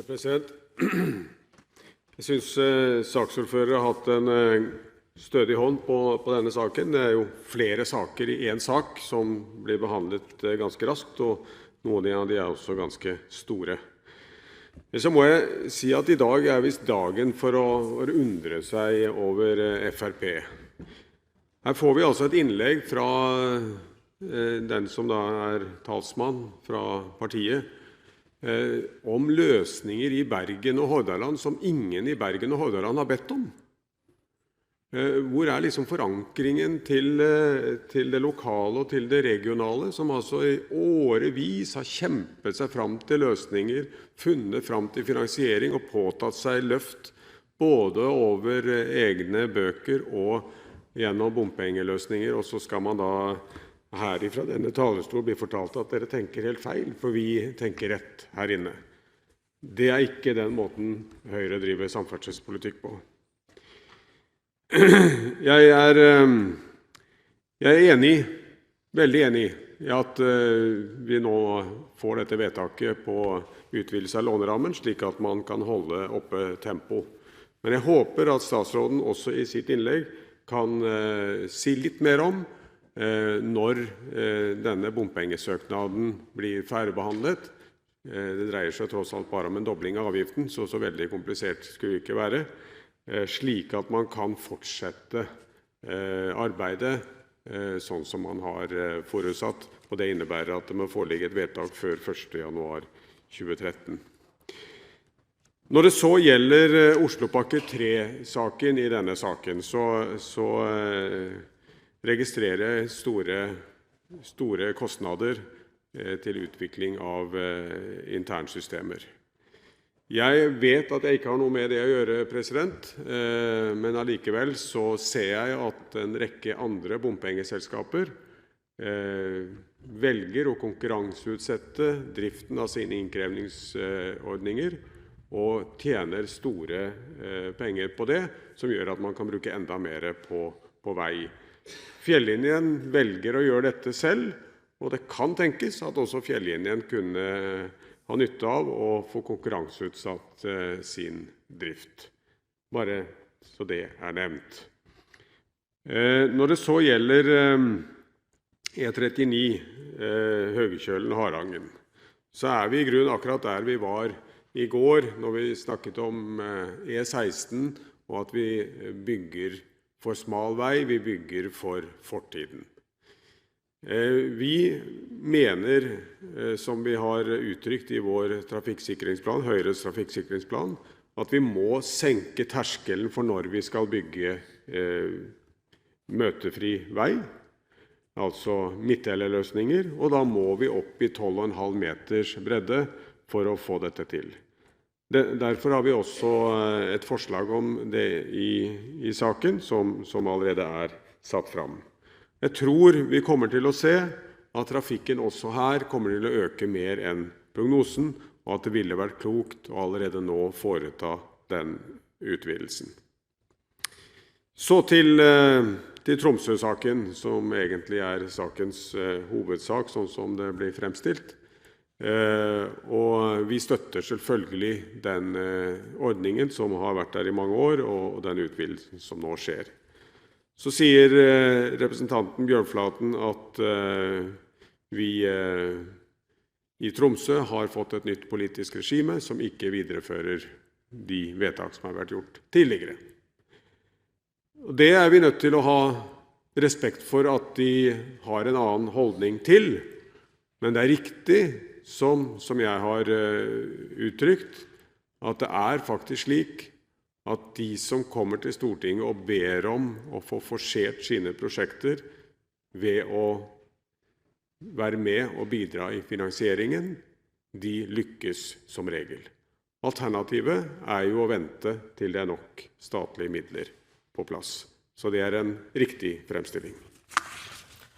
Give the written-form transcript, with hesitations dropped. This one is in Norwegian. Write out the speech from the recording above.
President. Jeg synes saksordfører har hatt en stødig hånd på denne saken. Det jo flere saker i en sak som blir behandlet ganske raskt, og noen av de også ganske store. Så må jeg si at i dag visst dagen for å undre seg over FrP. Her får vi altså et innlegg fra den som da talsmann fra partiet, om løsninger i Bergen og Hordaland som ingen i Bergen og Hordaland har bedt om. Hvor liksom forankringen til det lokale og til det regionale, som altså i årevis har kjempet seg fram til løsninger, funnet fram til finansiering og påtatt seg løft både over egne bøker og gjennom bompengeløsninger, og så skal man da her fra denne talerstol bli fortalt at dere tenker helt feil, for vi tenker rett her inne. Det ikke den måten Høyre driver samferdselspolitikk på. Jeg enig, veldig enig, i at vi nå får dette vedtaket på utvidelse av lånerammen, slik at man kan holde oppe tempo. Men jeg håper at statsråden også i sitt innlegg kan si litt mer om når denne bompengesøknaden blir ferdigbehandlet. Det dreier seg tross alt bare om en dobling av avgiften, så veldig komplisert skulle det ikke være, slik at man kan fortsette arbeidet sånn som man har forutsatt, og det innebærer at det må foreligge et vedtak før 1. januar 2013. Når det så gjelder Oslopakke 3-saken i denne saken, så registrerer store kostnader til utvikling av internsystemer. Jeg vet at jeg ikke har noe med det å gjøre, men allikevel så ser jeg at en rekke andre bompengeselskaper velger å konkurranseutsette driften av sine innkrevningsordninger og tjener store penger på det, som gjør at man kan bruke enda mer på vei. Fjellinjen velger å gjøre dette selv, og det kan tenkes at også Fjellinjen kunne ha nytte av å få konkurranseutsatt sin drift. Bare så det nevnt. Når det så gjelder E39 Høgkjølen-Harangen, så vi i grunnen akkurat der vi var i går når vi snakket om E16, og at vi bygger for smal vei, vi bygger for fortiden. Vi mener, som vi har uttrykt i vår trafikksikringsplan, Høyres trafikksikringsplan, at vi må senke terskelen for når vi skal bygge møtefri vei, altså midtdelerløsninger, og da må vi opp i 12,5 meters bredde for å få dette til. Derfor har vi også et forslag om det i saken, som allerede satt fram. Jeg tror vi kommer til å se at trafikken også her kommer til å øke mer enn prognosen, og at det ville vært klokt å allerede nå foreta den utvidelsen. Så til Tromsø-saken, som egentlig sakens hovedsak, sånn som det blir fremstilt. Og vi støtter selvfølgelig den ordningen som har vært der i mange år, og den utvidelsen som nå skjer. Så sier representanten Bjørnflaten at vi i Tromsø har fått et nytt politisk regime som ikke viderefører de vedtak som har vært gjort tidligere. Og det vi nødt til å ha respekt for at de har en annen holdning til, men det riktig, som jeg har uttrykt, at det faktisk slik at de som kommer til Stortinget og ber om å få forsert sine prosjekter ved å være med og bidra i finansieringen, de lykkes som regel. Alternativet jo å vente til det nok statlige midler på plass. Så det en riktig fremstilling.